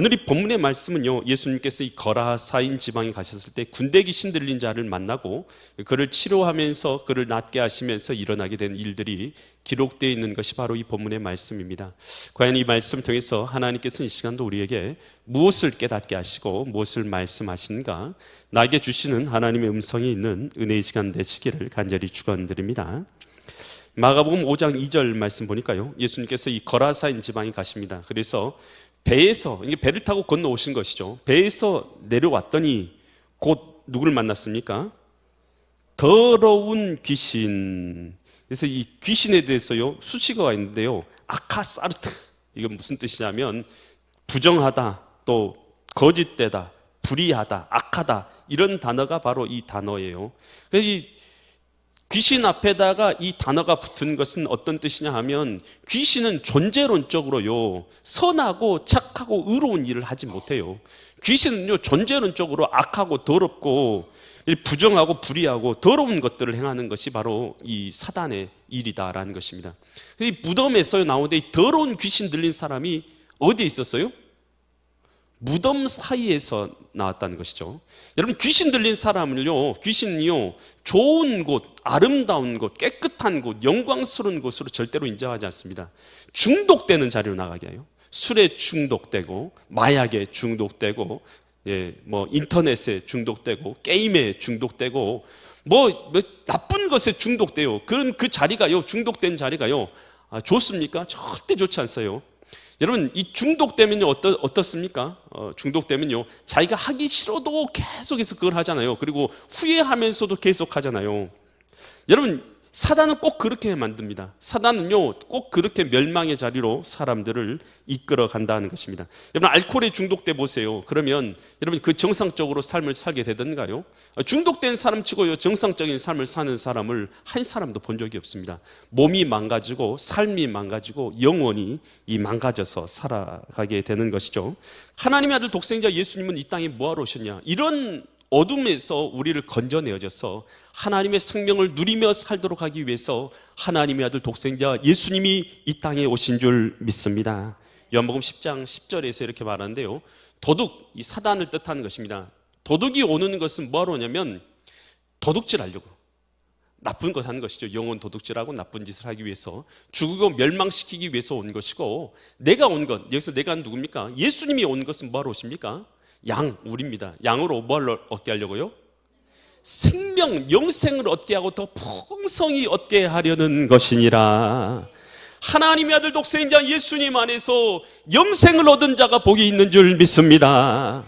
오늘 이 본문의 말씀은요, 예수님께서 이 거라사인 지방에 가셨을 때 군대 귀신 들린 자를 만나고 그를 치료하면서 그를 낫게 하시면서 일어나게 된 일들이 기록되어 있는 것이 바로 이 본문의 말씀입니다. 과연 이 말씀 통해서 하나님께서는 이 시간도 우리에게 무엇을 깨닫게 하시고 무엇을 말씀하시는가, 나에게 주시는 하나님의 음성이 있는 은혜의 시간 되시기를 간절히 축원드립니다. 마가복음 5장 2절 말씀 보니까요, 예수님께서 이 거라사인 지방에 가십니다. 그래서 배에서, 이게 배를 타고 건너오신 것이죠. 배에서 내려왔더니 곧 누구를 만났습니까? 더러운 귀신. 그래서 이 귀신에 대해서요, 수식어가 있는데요, 아카사르트, 이건 무슨 뜻이냐면 부정하다, 또 거짓되다, 불의하다, 악하다, 이런 단어가 바로 이 단어예요. 그래서 이 귀신 앞에다가 이 단어가 붙은 것은 어떤 뜻이냐 하면, 귀신은 존재론적으로요, 선하고 착하고 의로운 일을 하지 못해요. 귀신은요, 존재론적으로 악하고 더럽고 부정하고 불의하고 더러운 것들을 행하는 것이 바로 이 사단의 일이다라는 것입니다. 이 무덤에서 나오는데 이 더러운 귀신 들린 사람이 어디에 있었어요? 무덤 사이에서 나왔다는 것이죠. 여러분, 귀신 들린 사람을요, 귀신은요, 좋은 곳, 아름다운 곳, 깨끗한 곳, 영광스러운 곳으로 절대로 인정하지 않습니다. 중독되는 자리로 나가게 해요. 술에 중독되고, 마약에 중독되고, 인터넷에 중독되고, 게임에 중독되고, 나쁜 것에 중독돼요. 그런 그 자리가요, 중독된 자리가요, 좋습니까? 절대 좋지 않아요. 여러분, 이 중독되면요, 어떻습니까? 중독되면요, 자기가 하기 싫어도 계속해서 그걸 하잖아요. 그리고 후회하면서도 계속 하잖아요. 여러분, 사단은 꼭 그렇게 만듭니다. 사단은요, 꼭 그렇게 멸망의 자리로 사람들을 이끌어 간다는 것입니다. 여러분, 알코올에 중독돼 보세요. 그러면 여러분, 그 정상적으로 삶을 살게 되던가요? 중독된 사람 치고요, 정상적인 삶을 사는 사람을 한 사람도 본 적이 없습니다. 몸이 망가지고 삶이 망가지고 영혼이 망가져서 살아가게 되는 것이죠. 하나님의 아들 독생자 예수님은 이 땅에 뭐하러 오셨냐? 이런 어둠에서 우리를 건져내어져서 하나님의 생명을 누리며 살도록 하기 위해서 하나님의 아들 독생자 예수님이 이 땅에 오신 줄 믿습니다. 요한복음 10장 10절에서 이렇게 말하는데요, 도둑, 이 사단을 뜻하는 것입니다. 도둑이 오는 것은 뭐하러 오냐면 도둑질 하려고, 나쁜 것 하는 것이죠. 영혼 도둑질하고 나쁜 짓을 하기 위해서, 죽이고 멸망시키기 위해서 온 것이고, 내가 온 것, 여기서 내가 누굽니까? 예수님이 온 것은 뭐하러 오십니까? 양, 우리입니다. 양으로 뭘 얻게 하려고요? 생명, 영생을 얻게 하고 더 풍성히 얻게 하려는 것이니라. 하나님의 아들 독생자 예수님 안에서 영생을 얻은 자가 복이 있는 줄 믿습니다.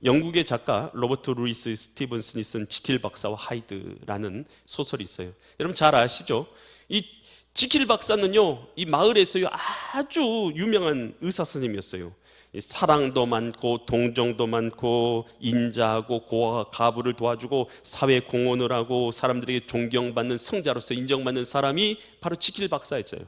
영국의 작가 로버트 루이스 스티븐슨이 쓴 지킬 박사와 하이드라는 소설이 있어요. 여러분 잘 아시죠? 이 지킬 박사는요, 이 마을에서요, 아주 유명한 의사 선생님이었어요. 사랑도 많고 동정도 많고 인자하고 고아와 가부를 도와주고 사회 공헌을 하고 사람들에게 존경받는 성자로서 인정받는 사람이 바로 지킬 박사였어요.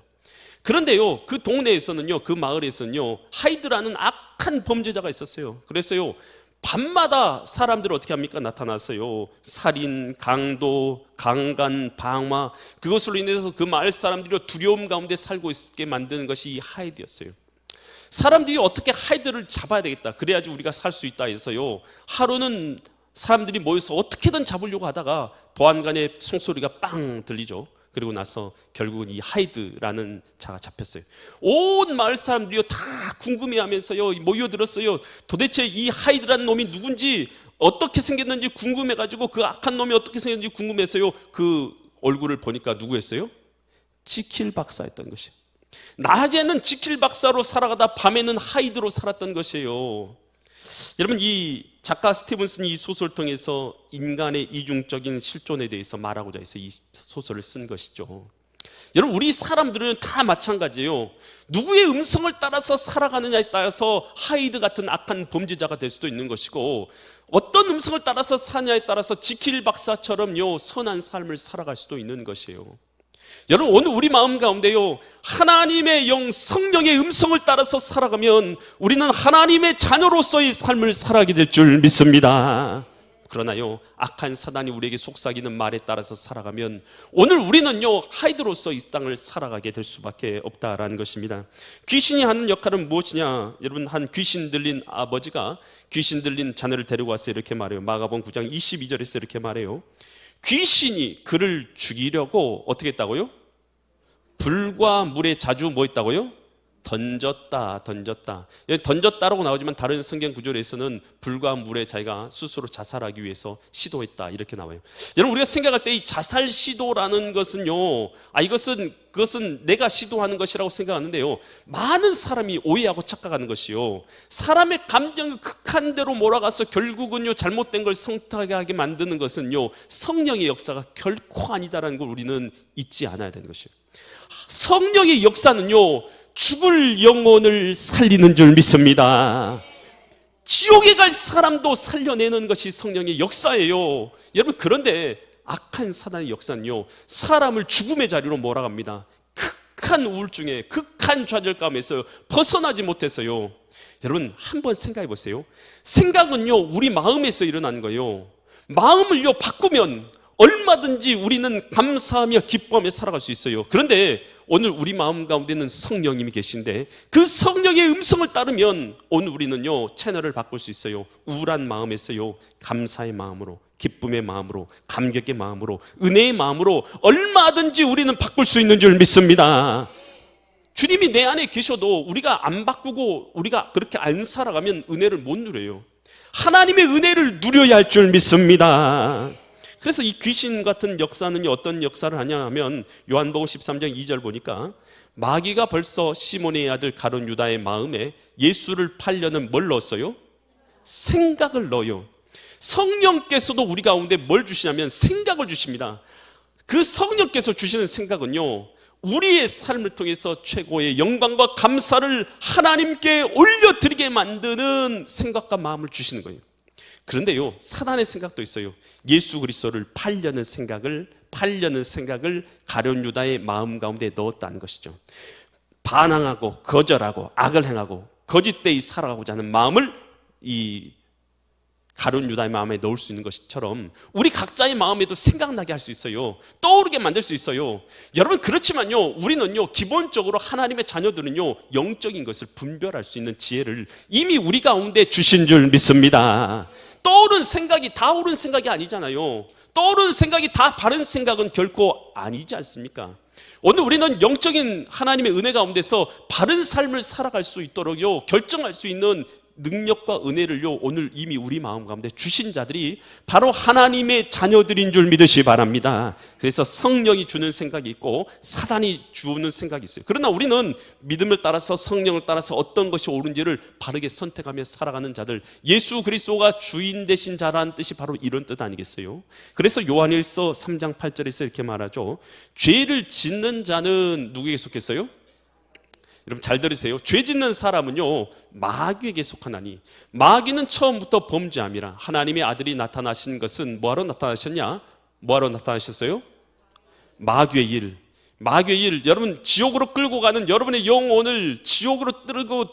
그런데요, 그 동네에서는요, 그 마을에서는요, 하이드라는 악한 범죄자가 있었어요. 그래서요, 밤마다 사람들 어떻게 합니까? 나타났어요. 살인, 강도, 강간, 방화, 그것으로 인해서 그 마을 사람들이 두려움 가운데 살고 있게 만드는 것이 이 하이드였어요. 사람들이 어떻게 하이드를 잡아야 되겠다, 그래야지 우리가 살 수 있다 해서요, 하루는 사람들이 모여서 어떻게든 잡으려고 하다가 보안관의 총소리가 빵 들리죠. 그리고 나서 결국은 이 하이드라는 자가 잡혔어요. 온 마을 사람들이요, 다 궁금해하면서요 모여들었어요. 도대체 이 하이드라는 놈이 누군지, 어떻게 생겼는지 궁금해가지고, 그 악한 놈이 어떻게 생겼는지 궁금해서요, 그 얼굴을 보니까 누구였어요? 지킬 박사였던 것이에요. 낮에는 지킬 박사로 살아가다 밤에는 하이드로 살았던 것이에요. 여러분, 이 작가 스티븐슨이 이 소설을 통해서 인간의 이중적인 실존에 대해서 말하고자 해서 이 소설을 쓴 것이죠. 여러분, 우리 사람들은 다 마찬가지예요. 누구의 음성을 따라서 살아가느냐에 따라서 하이드 같은 악한 범죄자가 될 수도 있는 것이고, 어떤 음성을 따라서 사냐에 따라서 지킬 박사처럼요, 선한 삶을 살아갈 수도 있는 것이에요. 여러분, 오늘 우리 마음 가운데요, 하나님의 영, 성령의 음성을 따라서 살아가면 우리는 하나님의 자녀로서의 삶을 살아가게 될 줄 믿습니다. 그러나요, 악한 사단이 우리에게 속삭이는 말에 따라서 살아가면 오늘 우리는요, 하이드로서 이 땅을 살아가게 될 수밖에 없다라는 것입니다. 귀신이 하는 역할은 무엇이냐? 여러분, 한 귀신 들린 아버지가 귀신 들린 자녀를 데리고 와서 이렇게 말해요. 마가복음 9장 22절에서 이렇게 말해요. 귀신이 그를 죽이려고 어떻게 했다고요? 불과 물에 자주 뭐 했다고요? 던졌다. 던졌다라고 나오지만 다른 성경 구절에서는 불과 물에 자기가 스스로 자살하기 위해서 시도했다 이렇게 나와요. 여러분, 우리가 생각할 때 이 자살 시도라는 것은요, 그것은 내가 시도하는 것이라고 생각하는데요, 많은 사람이 오해하고 착각하는 것이요, 사람의 감정을 극한 대로 몰아가서 결국은요 잘못된 걸 선택하게 만드는 것은요 성령의 역사가 결코 아니다라는 걸 우리는 잊지 않아야 되는 것이에요. 성령의 역사는요 죽을 영혼을 살리는 줄 믿습니다. 지옥에 갈 사람도 살려내는 것이 성령의 역사예요. 여러분, 그런데 악한 사단의 역사는요 사람을 죽음의 자리로 몰아갑니다. 극한 우울증에, 극한 좌절감에서 벗어나지 못해서요. 여러분, 한번 생각해 보세요. 생각은요 우리 마음에서 일어나는 거예요. 마음을요 바꾸면 얼마든지 우리는 감사하며 기뻐하며 살아갈 수 있어요. 그런데 오늘 우리 마음 가운데는 성령님이 계신데 그 성령의 음성을 따르면 오늘 우리는요 채널을 바꿀 수 있어요. 우울한 마음에서요 감사의 마음으로, 기쁨의 마음으로, 감격의 마음으로, 은혜의 마음으로 얼마든지 우리는 바꿀 수 있는 줄 믿습니다. 주님이 내 안에 계셔도 우리가 안 바꾸고 우리가 그렇게 안 살아가면 은혜를 못 누려요. 하나님의 은혜를 누려야 할 줄 믿습니다. 그래서 이 귀신 같은 역사는 어떤 역사를 하냐 하면 요한복음 13장 2절 보니까 마귀가 벌써 시몬의 아들 가룟 유다의 마음에 예수를 팔려는 뭘 넣었어요? 생각을 넣어요. 성령께서도 우리 가운데 뭘 주시냐면 생각을 주십니다. 그 성령께서 주시는 생각은요 우리의 삶을 통해서 최고의 영광과 감사를 하나님께 올려드리게 만드는 생각과 마음을 주시는 거예요. 그런데요 사단의 생각도 있어요. 예수 그리스도를 팔려는 생각을 가룟 유다의 마음 가운데 넣었다는 것이죠. 반항하고 거절하고 악을 행하고 거짓되이 살아가고자 하는 마음을 이 가룟 유다의 마음에 넣을 수 있는 것처럼 우리 각자의 마음에도 생각나게 할 수 있어요. 떠오르게 만들 수 있어요. 여러분, 그렇지만요 우리는요 기본적으로 하나님의 자녀들은요 영적인 것을 분별할 수 있는 지혜를 이미 우리 가운데 주신 줄 믿습니다. 떠오른 생각이 다 옳은 생각이 아니잖아요. 떠오른 생각이 다 바른 생각은 결코 아니지 않습니까? 오늘 우리는 영적인 하나님의 은혜 가운데서 바른 삶을 살아갈 수 있도록요 결정할 수 있는 능력과 은혜를요 오늘 이미 우리 마음 가운데 주신 자들이 바로 하나님의 자녀들인 줄 믿으시기 바랍니다. 그래서 성령이 주는 생각이 있고 사단이 주는 생각이 있어요. 그러나 우리는 믿음을 따라서 성령을 따라서 어떤 것이 옳은지를 바르게 선택하며 살아가는 자들, 예수 그리스도가 주인 되신 자라는 뜻이 바로 이런 뜻 아니겠어요? 그래서 요한일서 3장 8절에서 이렇게 말하죠. 죄를 짓는 자는 누구에게 속했어요? 여러분 잘 들으세요. 죄 짓는 사람은요 마귀에게 속하나니 마귀는 처음부터 범죄함이라. 하나님의 아들이 나타나신 것은 뭐하러 나타나셨냐? 뭐하러 나타나셨어요? 마귀의 일. 여러분, 지옥으로 끌고 가는 여러분의 영혼을 지옥으로 끌고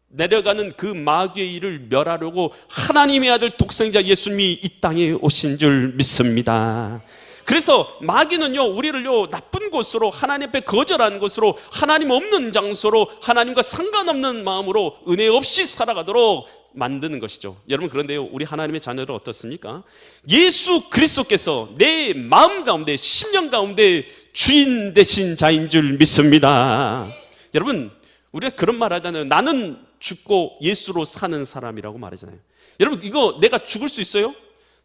내려가는 그 마귀의 일을 멸하려고 하나님의 아들 독생자 예수님이 이 땅에 오신 줄 믿습니다. 그래서 마귀는요 우리를요 나쁜 곳으로, 하나님 앞에 거절하는 곳으로, 하나님 없는 장소로, 하나님과 상관없는 마음으로 은혜 없이 살아가도록 만드는 것이죠. 여러분, 그런데요 우리 하나님의 자녀들 어떻습니까? 예수 그리스도께서 내 마음 가운데, 심령 가운데 주인 되신 자인 줄 믿습니다. 여러분, 우리가 그런 말 하잖아요. 나는 죽고 예수로 사는 사람이라고 말하잖아요. 여러분, 이거 내가 죽을 수 있어요?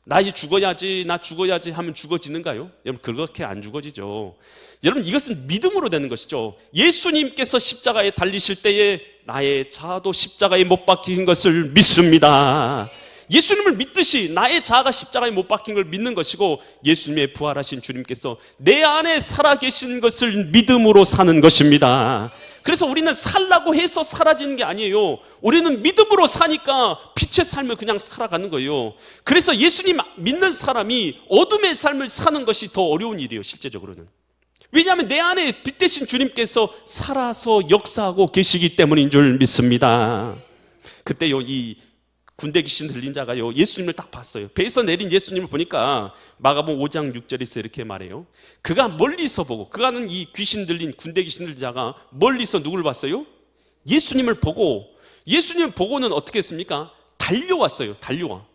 나 죽어야지 하면 죽어지는가요? 여러분, 그렇게 안 죽어지죠. 여러분, 이것은 믿음으로 되는 것이죠. 예수님께서 십자가에 달리실 때에 나의 자아도 십자가에 못 박힌 것을 믿습니다. 예수님을 믿듯이 나의 자아가 십자가에 못 박힌 걸 믿는 것이고, 예수님의 부활하신 주님께서 내 안에 살아계신 것을 믿음으로 사는 것입니다. 그래서 우리는 살라고 해서 사라지는 게 아니에요. 우리는 믿음으로 사니까 빛의 삶을 그냥 살아가는 거예요. 그래서 예수님 믿는 사람이 어둠의 삶을 사는 것이 더 어려운 일이에요, 실제적으로는. 왜냐하면 내 안에 빛 대신 주님께서 살아서 역사하고 계시기 때문인 줄 믿습니다. 그때요 이 군대 귀신 들린 자가요 예수님을 딱 봤어요. 배에서 내린 예수님을 보니까 마가복음 5장 6절에서 이렇게 말해요. 그가 멀리서 보고, 그가는 이 귀신 들린 군대 귀신 들린 자가 멀리서 누구를 봤어요? 예수님을 보고, 예수님을 보고는 어떻게 했습니까? 달려왔어요. 달려와.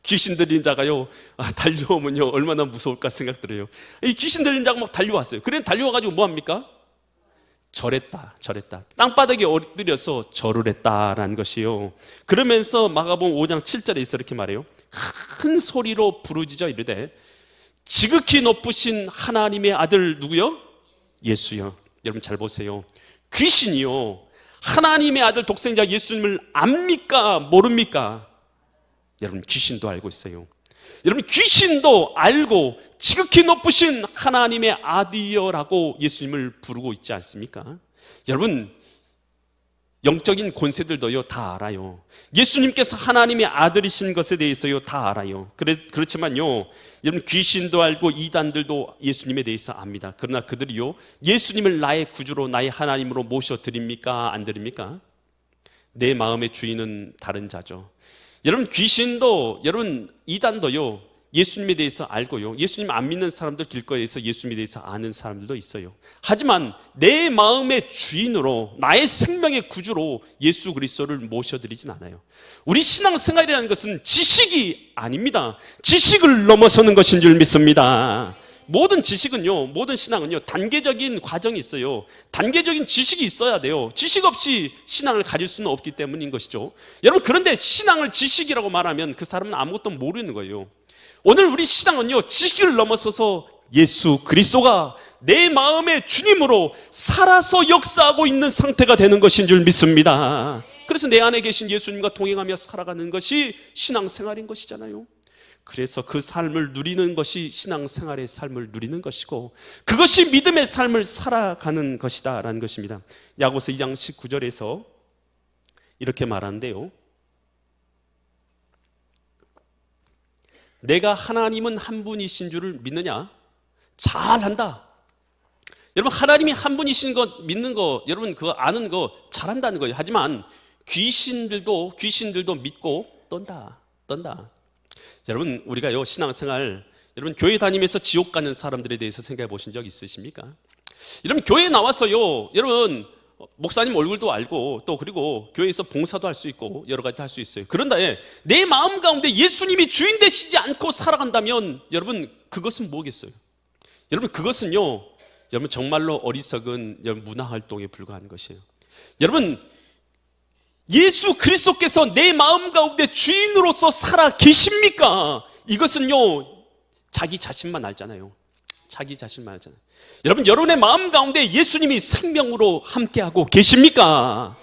귀신 들린 자가요 달려오면요 얼마나 무서울까 생각 들어요. 이 귀신 들린 자가 막 달려왔어요. 그래 달려와가지고 뭐합니까? 절했다. 땅바닥에 엎드려서 절을 했다라는 것이요. 그러면서 마가복음 5장 7절에 이렇게 말해요. 큰 소리로 부르짖어 이르되 지극히 높으신 하나님의 아들 누구요? 예수요. 여러분 잘 보세요. 귀신이요 하나님의 아들 독생자 예수님을 압니까? 모릅니까? 여러분 귀신도 알고 있어요. 여러분 귀신도 알고 지극히 높으신 하나님의 아들이여라고 예수님을 부르고 있지 않습니까? 여러분 영적인 권세들도요 다 알아요. 예수님께서 하나님의 아들이신 것에 대해서요 다 알아요. 그렇지만요 여러분 귀신도 알고 이단들도 예수님에 대해서 압니다. 그러나 그들이요 예수님을 나의 구주로 나의 하나님으로 모셔드립니까? 안 드립니까? 내 마음의 주인은 다른 자죠. 여러분 귀신도 여러분 이단도요 예수님에 대해서 알고요 예수님 안 믿는 사람들 길거리에서 예수님에 대해서 아는 사람들도 있어요. 하지만 내 마음의 주인으로 나의 생명의 구주로 예수 그리스도를 모셔드리진 않아요. 우리 신앙생활이라는 것은 지식이 아닙니다. 지식을 넘어서는 것인 줄 믿습니다. 모든 지식은요, 모든 신앙은요 단계적인 과정이 있어요. 단계적인 지식이 있어야 돼요. 지식 없이 신앙을 가질 수는 없기 때문인 것이죠. 여러분 그런데 신앙을 지식이라고 말하면 그 사람은 아무것도 모르는 거예요. 오늘 우리 신앙은요 지식을 넘어서서 예수 그리스도가 내 마음의 주님으로 살아서 역사하고 있는 상태가 되는 것인 줄 믿습니다. 그래서 내 안에 계신 예수님과 동행하며 살아가는 것이 신앙생활인 것이잖아요. 그래서 그 삶을 누리는 것이 신앙생활의 삶을 누리는 것이고 그것이 믿음의 삶을 살아가는 것이다 라는 것입니다. 야고보서 2장 19절에서 이렇게 말하는데요, 내가 하나님은 한 분이신 줄을 믿느냐? 잘한다. 여러분 하나님이 한 분이신 것 믿는 거, 여러분 그거 아는 거 잘한다는 거예요. 하지만 귀신들도 믿고 떤다. 여러분 우리가요 신앙생활, 여러분 교회 다니면서 지옥 가는 사람들에 대해서 생각해 보신 적 있으십니까? 여러분 교회에 나와서요 여러분 목사님 얼굴도 알고 또 그리고 교회에서 봉사도 할 수 있고 여러 가지 할 수 있어요. 그런데 내 마음 가운데 예수님이 주인 되시지 않고 살아간다면 여러분 그것은 뭐겠어요? 여러분 그것은요 여러분 정말로 어리석은 여러분 문화활동에 불과한 것이에요. 여러분 예수 그리스도께서 내 마음 가운데 주인으로서 살아 계십니까? 이것은요 자기 자신만 알잖아요. 자기 자신만 알잖아요. 여러분 여러분의 마음 가운데 예수님이 생명으로 함께하고 계십니까?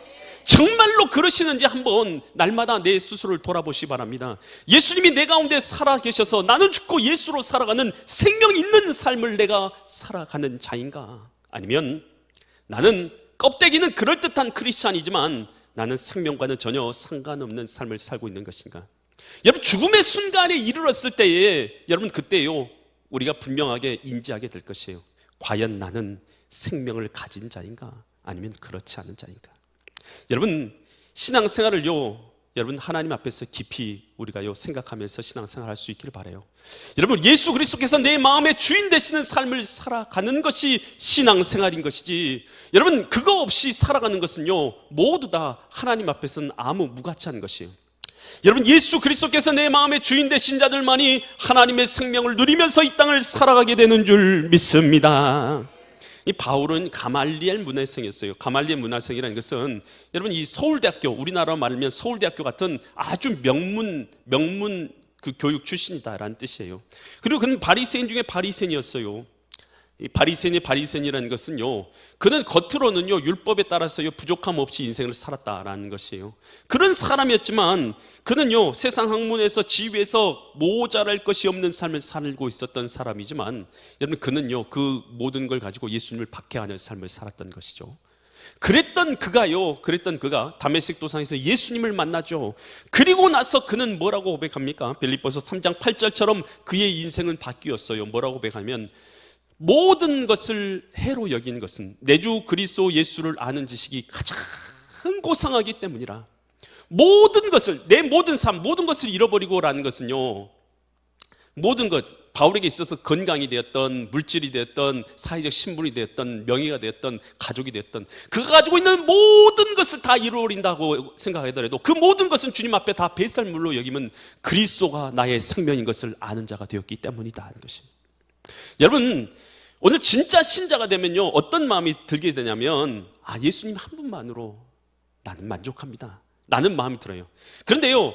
정말로 그러시는지 한번 날마다 내 스스로를 돌아보시기 바랍니다. 예수님이 내 가운데 살아 계셔서 나는 죽고 예수로 살아가는 생명 있는 삶을 내가 살아가는 자인가? 아니면 나는 껍데기는 그럴듯한 크리스찬이지만 나는 생명과는 전혀 상관없는 삶을 살고 있는 것인가? 여러분 죽음의 순간에 이르렀을 때에 여러분 그때요 우리가 분명하게 인지하게 될 것이에요. 과연 나는 생명을 가진 자인가? 아니면 그렇지 않은 자인가? 여러분 신앙생활을요 여러분 하나님 앞에서 깊이 우리가요 생각하면서 신앙생활할 수 있기를 바라요. 여러분 예수 그리스도께서 내 마음의 주인 되시는 삶을 살아가는 것이 신앙생활인 것이지 여러분 그거 없이 살아가는 것은요 모두 다 하나님 앞에서는 아무 무가치한 것이에요. 여러분 예수 그리스도께서 내 마음의 주인 되신 자들만이 하나님의 생명을 누리면서 이 땅을 살아가게 되는 줄 믿습니다. 이 바울은 가말리엘 문화생이었어요. 가말리엘 문화생이라는 것은 여러분 이 서울대학교, 우리나라로 말하면 서울대학교 같은 아주 명문 그 교육 출신이다라는 뜻이에요. 그리고 그는 바리새인 중에 바리새인이었어요. 이 바리새인이라는 것은요 그는 겉으로는요 율법에 따라서요 부족함 없이 인생을 살았다라는 것이에요. 그런 사람이었지만 그는요 세상 학문에서 지위에서 모자랄 것이 없는 삶을 살고 있었던 사람이지만 여러분 그는요 그 모든 걸 가지고 예수님을 박해하는 삶을 살았던 것이죠. 그랬던 그가 다메섹 도상에서 예수님을 만나죠. 그리고 나서 그는 뭐라고 고백합니까? 빌립보서 3장 8절처럼 그의 인생은 바뀌었어요. 뭐라고 고백하면 모든 것을 해로 여긴 것은 내 주 그리스도 예수를 아는 지식이 가장 고상하기 때문이라. 모든 것을, 내 모든 삶, 모든 것을 잃어버리고라는 것은요, 모든 것, 바울에게 있어서 건강이 되었던, 물질이 되었던, 사회적 신분이 되었던, 명예가 되었던, 가족이 되었던, 그가 가지고 있는 모든 것을 다 잃어버린다고 생각하더라도 그 모든 것은 주님 앞에 다 배설물로 여기면 그리스도가 나의 생명인 것을 아는 자가 되었기 때문이다 하는 것입니다. 여러분, 오늘 진짜 신자가 되면요, 어떤 마음이 들게 되냐면, 예수님 한 분만으로 나는 만족합니다, 라는 마음이 들어요. 그런데요,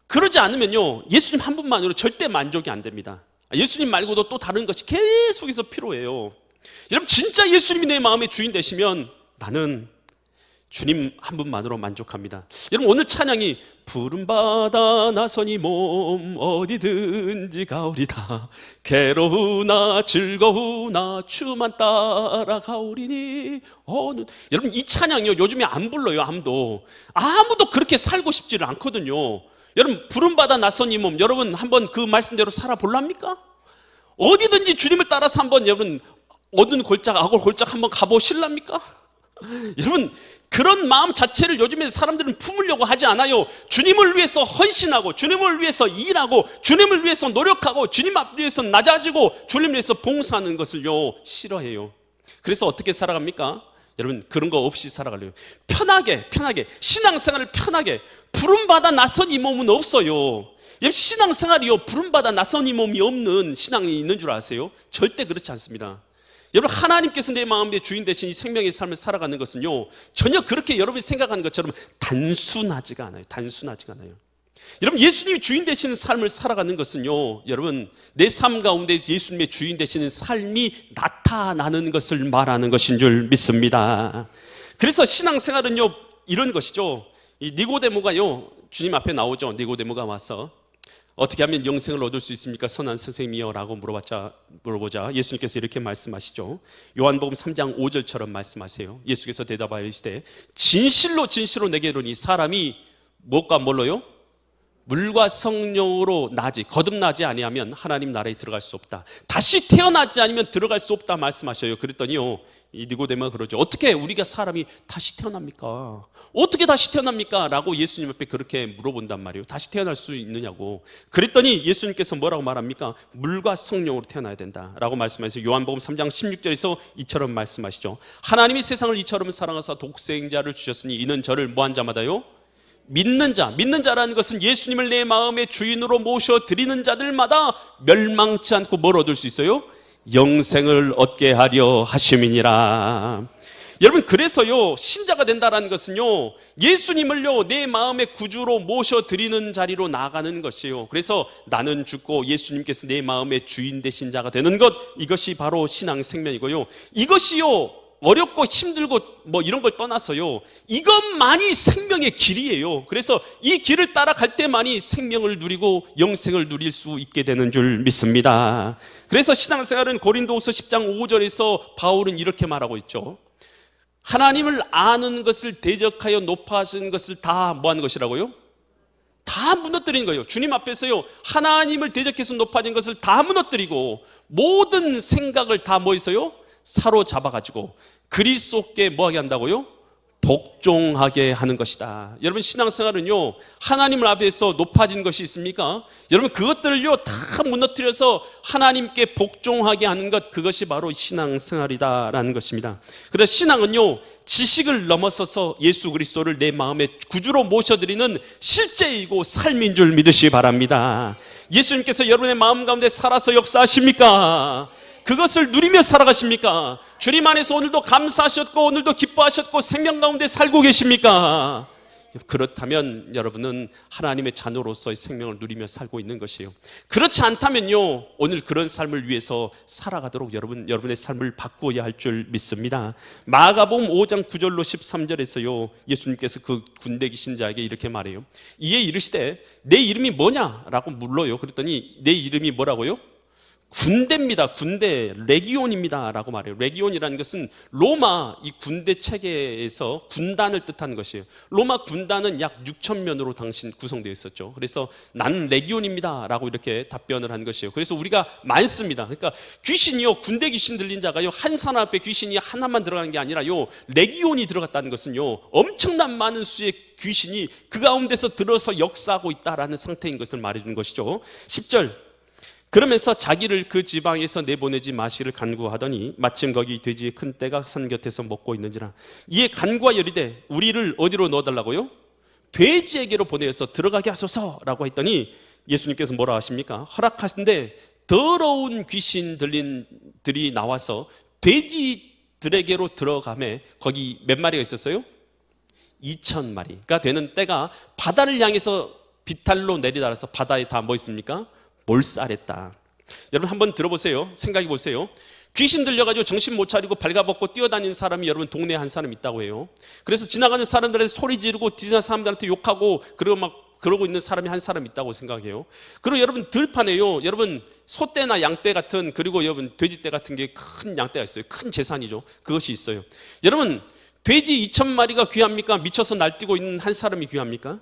그러지 않으면요, 예수님 한 분만으로 절대 만족이 안 됩니다. 예수님 말고도 또 다른 것이 계속해서 필요해요. 여러분, 진짜 예수님이 내 마음의 주인 되시면 나는 주님 한 분만으로 만족합니다. 여러분, 오늘 찬양이 푸른 바다 나서니 몸 어디든지 가오리다, 괴로우나 즐거우나 주만 따라가오리니 어느. 여러분, 이 찬양이요, 요즘에 안 불러요. 아무도 그렇게 살고 싶지를 않거든요. 여러분, 푸른 바다 나서니 몸, 여러분 한번 그 말씀대로 살아볼랍니까? 어디든지 주님을 따라서 한번 여러분 어두운 골짜기, 악을 골짜기 한번 가보실랍니까? 여러분, 그런 마음 자체를 요즘에 사람들은 품으려고 하지 않아요. 주님을 위해서 헌신하고, 주님을 위해서 일하고, 주님을 위해서 노력하고, 주님 앞 위해서 낮아지고, 주님을 위해서 봉사하는 것을요 싫어해요. 그래서 어떻게 살아갑니까? 여러분, 그런 거 없이 살아가려고 편하게 신앙생활을 편하게. 푸른 바다 나선 이 몸은 없어요. 신앙생활이요, 푸른 바다 나선 이 몸이 없는 신앙이 있는 줄 아세요? 절대 그렇지 않습니다. 여러분, 하나님께서 내 마음의 주인 되신 이 생명의 삶을 살아가는 것은요, 전혀 그렇게 여러분이 생각하는 것처럼 단순하지가 않아요. 여러분, 예수님이 주인 되시는 삶을 살아가는 것은요, 여러분, 내 삶 가운데서 예수님의 주인 되시는 삶이 나타나는 것을 말하는 것인 줄 믿습니다. 그래서 신앙생활은요, 이런 것이죠. 이 니고데모가요, 주님 앞에 나오죠. 니고데모가 와서 어떻게 하면 영생을 얻을 수 있습니까, 선한 선생님이여? 라고 물어보자 예수님께서 이렇게 말씀하시죠. 요한복음 3장 5절처럼 말씀하세요. 예수께서 대답하시되 진실로 내게 이르노니 사람이 무엇과 뭘로요? 물과 성령으로 거듭나지 아니하면 하나님 나라에 들어갈 수 없다. 다시 태어나지 않으면 들어갈 수 없다 말씀하셔요. 그랬더니요, 이 니고데모가 그러죠. 어떻게 우리가 사람이 다시 태어납니까? 어떻게 다시 태어납니까? 라고 예수님 앞에 그렇게 물어본단 말이에요. 다시 태어날 수 있느냐고. 그랬더니 예수님께서 뭐라고 말합니까? 물과 성령으로 태어나야 된다 라고 말씀하셔서 요한복음 3장 16절에서 이처럼 말씀하시죠. 하나님이 세상을 이처럼 사랑하사 독생자를 주셨으니 이는 저를 뭐한 자마다요? 믿는 자라는 것은 예수님을 내 마음의 주인으로 모셔드리는 자들마다 멸망치 않고 뭘 얻을 수 있어요? 영생을 얻게 하려 하심이니라. 여러분, 그래서요, 신자가 된다라는 것은요, 예수님을요 내 마음의 구주로 모셔드리는 자리로 나아가는 것이에요. 그래서 나는 죽고 예수님께서 내 마음의 주인 되신 자가 되는 것, 이것이 바로 신앙 생명이고요, 이것이요 어렵고 힘들고 이런 걸 떠나서요, 이것만이 생명의 길이에요. 그래서 이 길을 따라갈 때만이 생명을 누리고 영생을 누릴 수 있게 되는 줄 믿습니다. 그래서 신앙생활은 고린도후서 10장 5절에서 바울은 이렇게 말하고 있죠. 하나님을 아는 것을 대적하여 높아진 것을 다 뭐하는 것이라고요? 다 무너뜨리는 거예요. 주님 앞에서요, 하나님을 대적해서 높아진 것을 다 무너뜨리고 모든 생각을 다 뭐해서요? 사로잡아가지고 그리스도께 뭐하게 한다고요? 복종하게 하는 것이다. 여러분, 신앙생활은요, 하나님을 앞에서 높아진 것이 있습니까? 여러분, 그것들을요 다 무너뜨려서 하나님께 복종하게 하는 것, 그것이 바로 신앙생활이다라는 것입니다. 그래서 신앙은요, 지식을 넘어서서 예수 그리스도를 내 마음의 구주로 모셔드리는 실제이고 삶인 줄 믿으시기 바랍니다. 예수님께서 여러분의 마음 가운데 살아서 역사하십니까? 그것을 누리며 살아가십니까? 주님 안에서 오늘도 감사하셨고 오늘도 기뻐하셨고 생명 가운데 살고 계십니까? 그렇다면 여러분은 하나님의 자녀로서의 생명을 누리며 살고 있는 것이에요. 그렇지 않다면요, 오늘 그런 삶을 위해서 살아가도록 여러분의 삶을 바꾸어야 할 줄 믿습니다. 마가복음 5장 9절로 13절에서요, 예수님께서 그 군대 계신 자에게 이렇게 말해요. 이에 이르시되 내 이름이 뭐냐? 라고 물어요. 그랬더니 내 이름이 뭐라고요? 군대입니다. 군대, 레기온입니다 라고 말해요. 레기온이라는 것은 로마 이 군대 체계에서 군단을 뜻하는 것이에요. 로마 군단은 약 6천 명으로 당시 구성되어 있었죠. 그래서 나는 레기온입니다 라고 이렇게 답변을 한 것이에요. 그래서 우리가 많습니다. 그러니까 귀신이요, 군대 귀신 들린 자가요, 한 사람 앞에 귀신이 하나만 들어가는 게 아니라요, 레기온이 들어갔다는 것은요, 엄청난 많은 수의 귀신이 그 가운데서 들어서 역사하고 있다라는 상태인 것을 말해주는 것이죠. 10절, 그러면서 자기를 그 지방에서 내보내지 마시를 간구하더니 마침 거기 돼지의 큰 떼가 산 곁에서 먹고 있는지라. 이에 간구하 여리되 우리를 어디로 넣어달라고요? 돼지에게로 보내어서 들어가게 하소서라고 했더니 예수님께서 뭐라 하십니까? 허락하신데 더러운 귀신 들린들이 나와서 돼지들에게로 들어가매 거기 몇 마리가 있었어요? 2,000마리가 되는 떼가 바다를 향해서 비탈로 내리달아서 바다에 다 뭐 있습니까? 몰살했다. 여러분 한번 들어보세요. 생각해 보세요. 귀신 들려가지고 정신 못 차리고 발가벗고 뛰어다니는 사람이 여러분 동네에 한 사람 있다고 해요. 그래서 지나가는 사람들한테 소리 지르고 지나가는 사람들한테 욕하고 그리고 막 그러고 있는 사람이 한 사람 있다고 생각해요. 그리고 여러분 들판에요, 여러분 소떼나 양떼 같은, 그리고 여러분 돼지떼 같은 게 큰 양떼가 있어요. 큰 재산이죠. 그것이 있어요. 여러분 돼지 2,000마리가 귀합니까? 미쳐서 날뛰고 있는 한 사람이 귀합니까?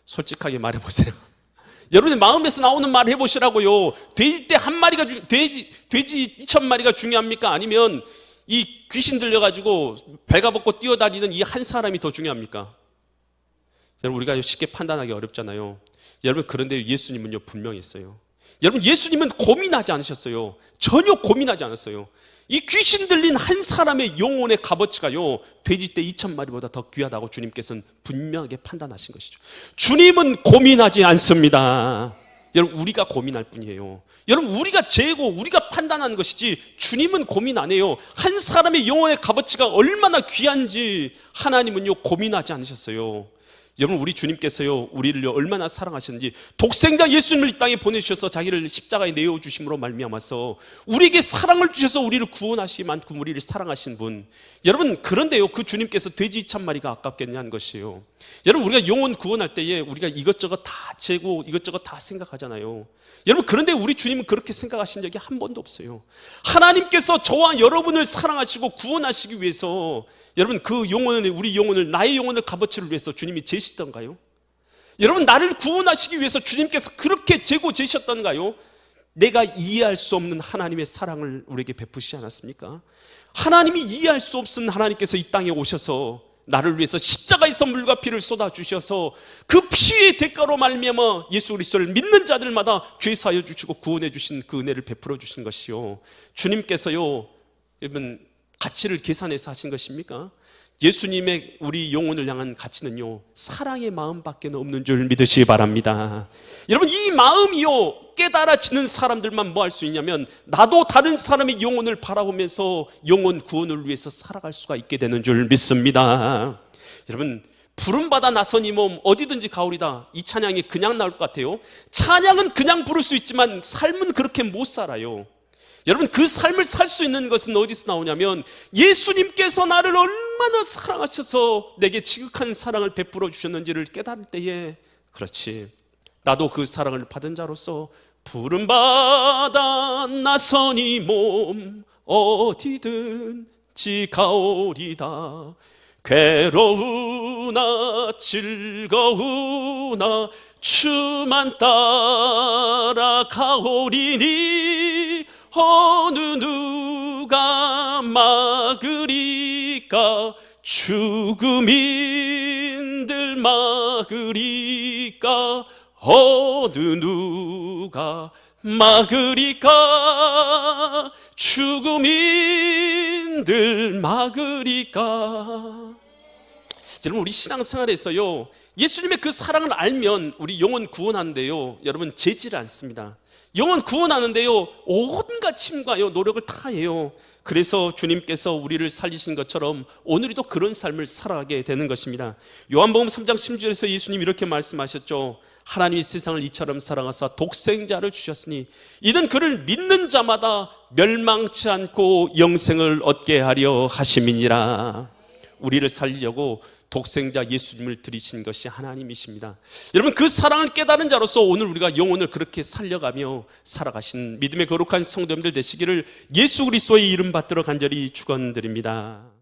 솔직하게 말해보세요. 여러분의 마음에서 나오는 말 해보시라고요. 돼지떼 한 마리가 돼지 2,000마리가 중요합니까? 아니면 이 귀신 들려가지고 발가벗고 뛰어다니는 이 한 사람이 더 중요합니까? 여러분 우리가 쉽게 판단하기 어렵잖아요. 여러분 그런데 예수님은요 분명했어요. 여러분 예수님은 고민하지 않으셨어요. 전혀 고민하지 않았어요. 이 귀신 들린 한 사람의 영혼의 값어치가요 돼지떼 2,000마리보다 더 귀하다고 주님께서는 분명하게 판단하신 것이죠. 주님은 고민하지 않습니다. 여러분 우리가 고민할 뿐이에요. 여러분 우리가 재고 우리가 판단하는 것이지 주님은 고민 안 해요. 한 사람의 영혼의 값어치가 얼마나 귀한지 하나님은요 고민하지 않으셨어요. 여러분 우리 주님께서요 우리를 얼마나 사랑하셨는지, 독생자 예수님을 이 땅에 보내주셔서 자기를 십자가에 내어주심으로 말미암아서 우리에게 사랑을 주셔서 우리를 구원하시기 만큼 우리를 사랑하신 분. 여러분 그런데요 그 주님께서 돼지 2,000마리가 아깝겠냐는 것이에요. 여러분 우리가 영혼 구원할 때에 우리가 이것저것 다 재고 이것저것 다 생각하잖아요. 여러분 그런데 우리 주님은 그렇게 생각하신 적이 한 번도 없어요. 하나님께서 저와 여러분을 사랑하시고 구원하시기 위해서 여러분 그 영혼을, 우리 영혼을, 나의 영혼을 값어치를 위해서 주님이 재시던가요? 여러분 나를 구원하시기 위해서 주님께서 그렇게 재고 재셨던가요? 내가 이해할 수 없는 하나님의 사랑을 우리에게 베푸시지 않았습니까? 하나님이 이해할 수 없는 하나님께서 이 땅에 오셔서 나를 위해서 십자가에서 물과 피를 쏟아주셔서 그 피의 대가로 말미암아 예수 그리스도를 믿는 자들마다 죄 사하여 주시고 구원해 주신 그 은혜를 베풀어 주신 것이요, 주님께서요 여러분 가치를 계산해서 하신 것입니까? 예수님의 우리 영혼을 향한 가치는요 사랑의 마음밖에 없는 줄 믿으시기 바랍니다. 여러분 이 마음이요 깨달아지는 사람들만 뭐 할 수 있냐면 나도 다른 사람의 영혼을 바라보면서 영혼 구원을 위해서 살아갈 수가 있게 되는 줄 믿습니다. 여러분 부름받아 나선 이 몸 어디든지 가오리다, 이 찬양이 그냥 나올 것 같아요. 찬양은 그냥 부를 수 있지만 삶은 그렇게 못 살아요. 여러분 그 삶을 살 수 있는 것은 어디서 나오냐면 예수님께서 나를 얼마나 사랑하셔서 내게 지극한 사랑을 베풀어 주셨는지를 깨달을 때에, 그렇지 나도 그 사랑을 받은 자로서 부름받아 나선 이 몸 어디든지 가오리다, 괴로우나 즐거우나 주만 따라 가오리니 어느 누가 막으리까, 죽음인들 막으리까, 어느 누가 막으리까, 죽음인들 막으리까. 여러분 우리 신앙생활에서요 예수님의 그 사랑을 알면 우리 영혼 구원하는데요 여러분 재지를 않습니다. 영혼 구원하는데요 온갖 힘과요 노력을 다 해요. 그래서 주님께서 우리를 살리신 것처럼 오늘도 그런 삶을 살아가게 되는 것입니다. 요한복음 3장 10절에서 예수님 이렇게 말씀하셨죠. 하나님이 세상을 이처럼 사랑하사 독생자를 주셨으니 이는 그를 믿는 자마다 멸망치 않고 영생을 얻게 하려 하심이니라. 우리를 살리려고 독생자 예수님을 들이신 것이 하나님이십니다. 여러분, 그 사랑을 깨달은 자로서 오늘 우리가 영혼을 그렇게 살려가며 살아가신 믿음의 거룩한 성도님들 되시기를 예수 그리스도의 이름 받들어 간절히 축원드립니다.